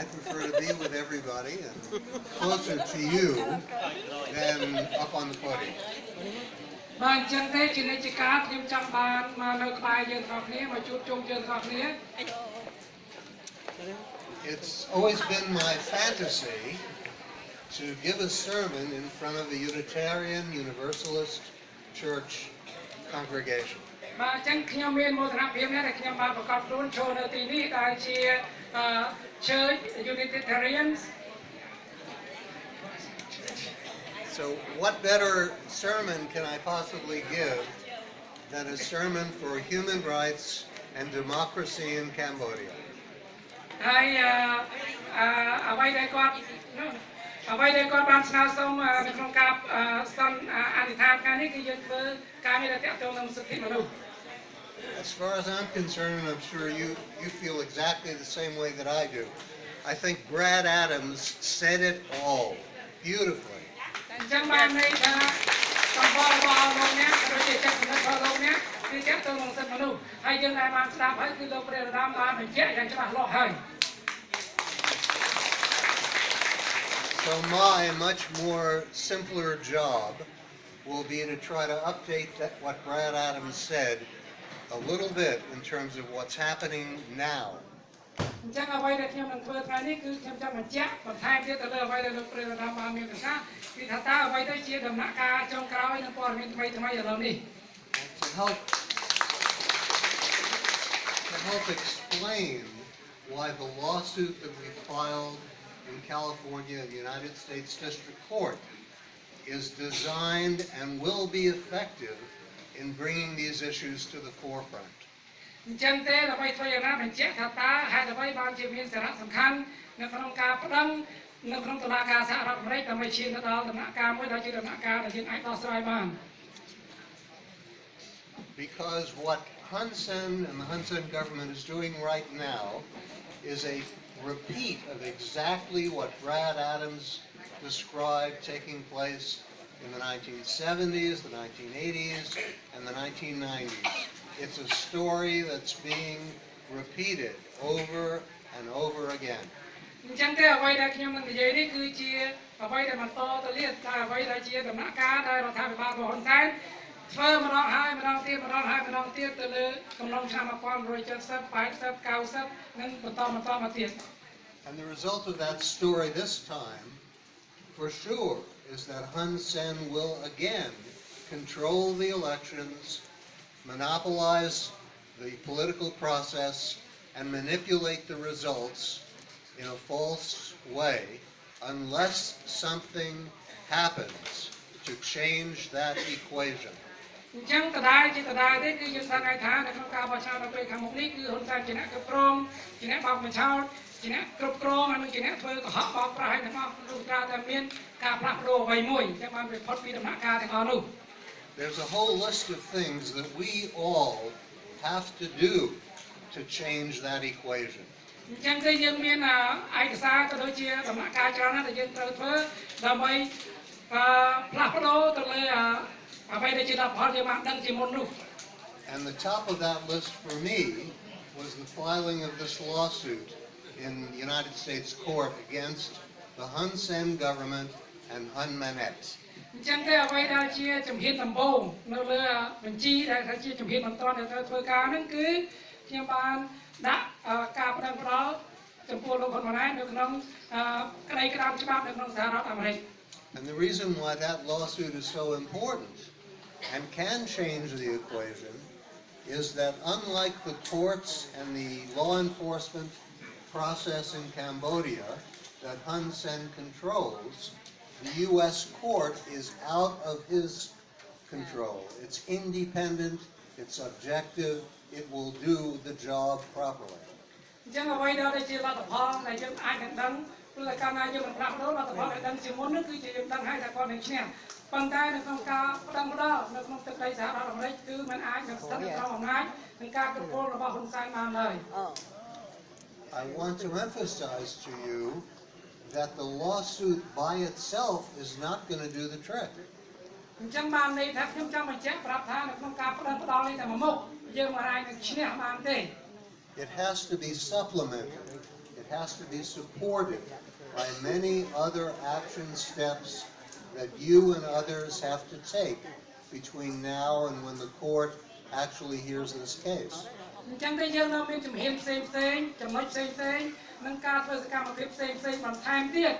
I prefer to be with everybody and closer to you than up on the podium. It's always been my fantasy to give a sermon in front of a Unitarian Universalist church congregation. So what better sermon can I possibly give than a sermon for human rights and democracy in Cambodia? As far as I'm concerned, and I'm sure you feel exactly the same way that I do, I think Brad Adams said it all beautifully. So my much more simpler job will be to try to update what Brad Adams said a little bit in terms of what's happening now. To help explain why the lawsuit that we filed in California, the United States District Court, is designed and will be effective in bringing these issues to the forefront. Because what Hun Sen and the Hun Sen government is doing right now is a repeat of exactly what Brad Adams described taking place in the 1970s, the 1980s, and the 1990s. It's a story that's being repeated over and over again. And the result of that story this time, for sure, is that Hun Sen will again control the elections, monopolize the political process, and manipulate the results in a false way unless something happens to change that equation. There's a whole list of things that we all have to do to change that equation. And the top of that list for me was the filing of this lawsuit in the United States court against the Hun Sen government and Hun Manet. And the reason why that lawsuit is so important and can change the equation is that unlike the courts and the law enforcement process in Cambodia that Hun Sen controls, the U.S. court is out of his control. It's independent, it's objective, it will do the job properly. I want to emphasize to you that the lawsuit by itself is not going to do the trick. It has to be supplemented. It has to be supported by many other action steps that you and others have to take between now and when the court actually hears this case. អញ្ចឹងទេយើងនៅមានជំហានផ្សេងចំណុចផ្សេងនឹងការធ្វើសកម្មភាពផ្សេងបន្ថែមទៀត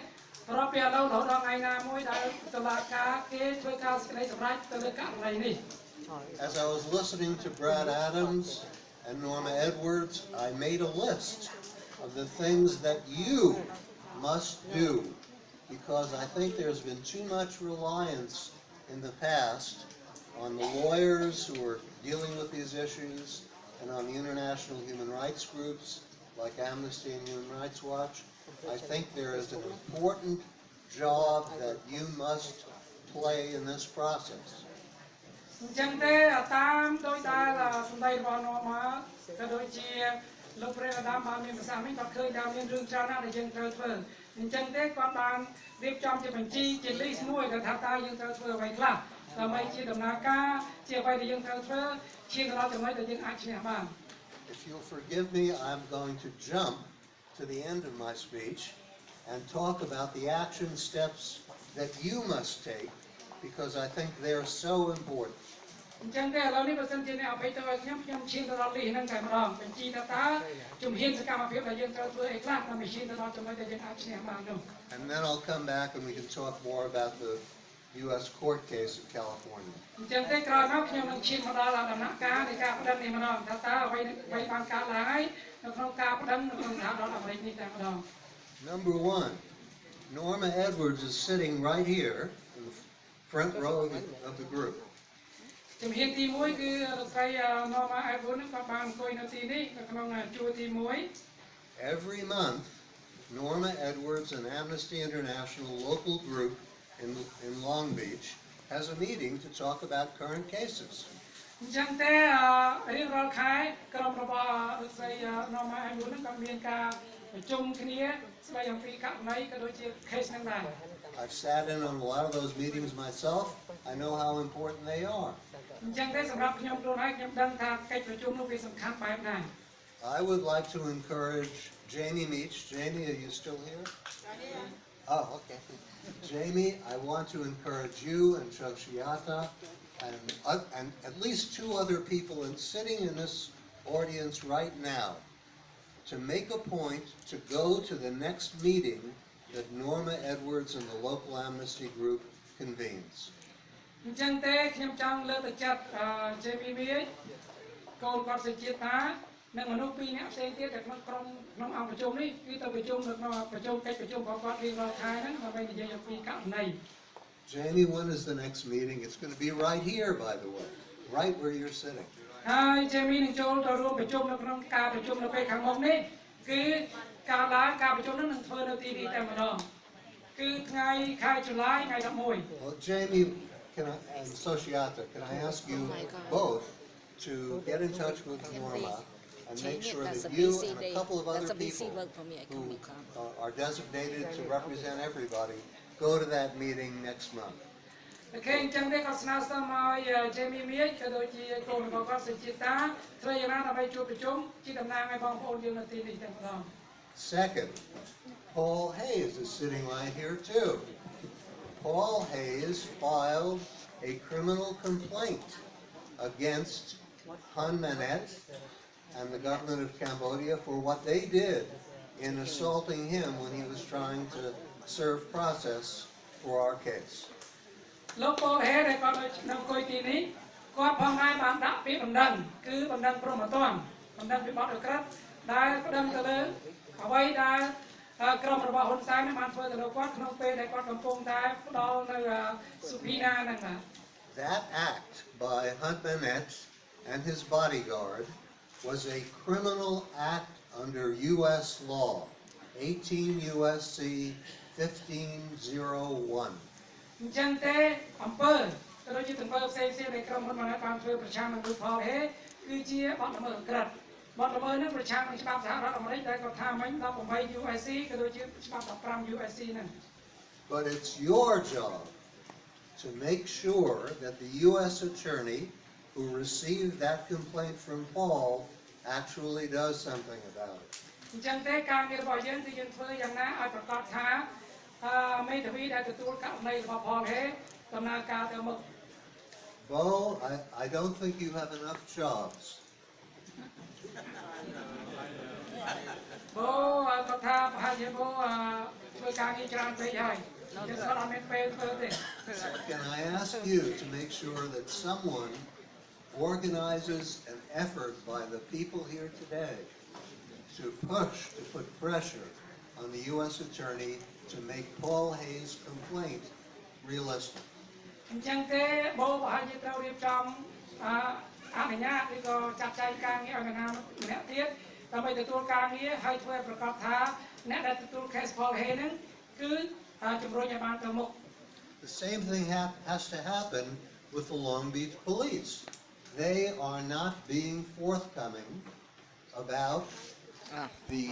រាប់ពីឥឡូវរហូតដល់ថ្ងៃណាមួយដែលតុលាការគេធ្វើការសេចក្តីសម្រេចទៅលើករណីនេះ As I was listening to Brad Adams and Norma Edwards, I made a list of the things that you must do, because I think there's been too much reliance in the past on the lawyers who are dealing with these issues and on the international human rights groups like Amnesty and Human Rights Watch. I think there is an important job that you must play in this process. អញ្ចឹងទេតាមដោយដែលសម្ដីរបស់នាំមកក៏ដូចជាលោកព្រះអាដាមបានមានប្រសាសន៍នេះគាត់ឃើញថាមានរឿងច្រើនណាស់ដែលយើងត្រូវធ្វើអញ្ចឹងទេគាត់បានរៀបចំជាបញ្ជីជា list មួយដែលថាតើយើងត្រូវធ្វើអ្វីខ្លះដើម្បីជាដំណើរការជាអ្វីដែលយើងត្រូវធ្វើឈានទៅដល់ចំណុចដែលយើងអាចឈ្នះបាន If you'll forgive me, I'm going to jump to the end of my speech and talk about the action steps that you must take, because I think they're so important. អញ្ចឹងទេឥឡូវនេះបើសិនជាអ្នកអភ័យទោសឲ្យខ្ញុំឈានទៅដល់ list ហ្នឹងតែម្ដងបញ្ជីថាតើជំហានសកម្មភាពដែលយើងត្រូវធ្វើអីខ្លះដើម្បីឈានទៅដល់ចំណុចដែលយើងអាចឈ្នះបាននោះ And then I'll come back and we can talk more about the U.S. court case in California. អញ្ចឹងទេក្រោយមកខ្ញុំនឹងឈានមកដល់ដំណាក់កាលនៃការប្តឹងនេះម្ដងថាតើអ្វីបានកើតឡើងហើយនៅក្នុងការប្តឹងនៅក្នុងសហរដ្ឋអាមេរិកនេះតែម្ដង Number one, Norma Edwards is sitting right here in the front row of the group. ជំហានទី1គឺលោកស្រី Norma Edwards នឹងគាត់បានអង្គុយនៅទីនេះនៅក្នុងជួរទី1 Every month, Norma Edwards, an Amnesty International local group in Long Beach, has a meeting to talk about current cases. អញ្ចឹងទេរៀងរាល់ខែក្រុមរបស់លោកស្រី Norma Edwards នឹងក៏មានការប្រជុំគ្នាស្ដីអំពីករណីក៏ដូចជា case ហ្នឹងដែរ I've sat in on a lot of those meetings myself. I know how important they are. អញ្ចឹងទេសម្រាប់ខ្ញុំខ្លួនឯងខ្ញុំដឹងថាកិច្ចប្រជុំនោះវាសំខាន់បែបណា I would like to encourage Jamie Meach. Jamie, are you still here? Oh, okay. Jamie, I want to encourage you and Shoshiata and at least two other people sitting in this audience right now to make a point to go to the next meeting that Norma Edwards and the local Amnesty group convenes. អញ្ចឹងទេខ្ញុំចង់លើកទឹកចិត្ត Jamie Meach កូនគាត់សេចជាតិថានិងមនុស្ស2នាក់ផ្សេងទៀតដែលក្នុងក្រុមក្នុងអង្គប្រជុំនេះគឺទៅប្រជុំនៅក្នុងប្រជុំកិច្ចប្រជុំរបស់គាត់រៀងរាល់ខែហ្នឹងដើម្បីនិយាយអំពីករណី Jamie, when is the next meeting? It's going to be right here, by the way, right where you're sitting. ហើយ Jamie នឹងចូលទៅរួមប្រជុំនៅក្នុងការប្រជុំនៅពេលខាងមុខនេះគឺការឡើងការប្រជុំនោះនឹងធ្វើនៅទីនេះតែម្ដងគឺថ្ងៃខែតុលាថ្ងៃ11 Well, Jamie and Sociata, can I ask you both to get in touch with Norma and make sure that you and a couple of other people who are designated to represent everybody go to that meeting next month. អូខេអញ្ចឹងទេក៏ស្នើសុំឲ្យ Jamie Meach ក៏ដូចជាកូនរបស់គាត់សេចជាតិតាធ្វើយ៉ាងណាដើម្បីជួបប្រជុំជាតំណាងឲ្យបងប្អូនយើងនៅទីនេះតែម្ដង Second, Paul Hayes is sitting right here too. Paul Hayes filed a criminal complaint against Han Manet and the government of Cambodia for what they did in assaulting him when he was trying to serve process for our case. លោក Paul Hayes ដែលគាត់នៅអង្គុយទីនេះគាត់ផងដែរបានដាក់ពាក្យបណ្ដឹងគឺបណ្ដឹងព្រមត្តនបណ្ដឹងពីបទអក្រិតដែលបណ្ដឹងទៅលើអ្វីដែលក្រុមរបស់ហ៊ុនសែនបានធ្វើទៅលើគាត់ក្នុងពេលដែលគាត់កំពុងតែផ្ដល់នៅសុភីណាហ្នឹងបាទ That act by Han Manet and his bodyguard was a criminal act under U.S. law, 18 U.S.C. 1501. អញ្ចឹងទេអំពើក៏ដូចជាទង្វើផ្សេងៗដែលក្រុមហ៊ុនបានធ្វើប្រឆាំងនឹងលោក Paul Hayes គឺជាបទល្មើសអក្រិតបទល្មើសនេះប្រឆាំងនឹងច្បាប់សហរដ្ឋអាមេរិកដែលគាត់ថាមិញ18 U.S.C. ក៏ដូចជាច្បាប់15 U.S.C. ហ្នឹង But it's your job to make sure that the U.S. attorney who received that complaint from Paul actually does something about it. អញ្ចឹងទេការងាររបស់យើងគឺយើងធ្វើយ៉ាងណាឲ្យប្រកាសថាមេធាវីដែលទទួលករណីរបស់ផលហេដំណើរការទៅមុខ Bo, I don't think you have enough jobs. គាត់ថាប្រហែលជាធ្វើការងារច្រើនពេកហើយយើងស្គាល់អត់មានពេលធ្វើទេ Can I ask you to make sure that someone organizes an effort by the people here today to put pressure on the U.S. Attorney to make Paul Hayes' complaint realistic? អញ្ចឹងទេបូប្រហែលជាត្រូវរៀបចំអនុញ្ញាតឬក៏ចាត់ចែងការងារឲ្យនរណាម្នាក់ទៀតដើម្បីទទួលការងារហើយធ្វើឲ្យប្រកាសថាអ្នកដែលទទួល case Paul Hay ហ្នឹងគឺជំរុញឲ្យបានទៅមុខ The same thing has to happen with the Long Beach Police. They are not being forthcoming about the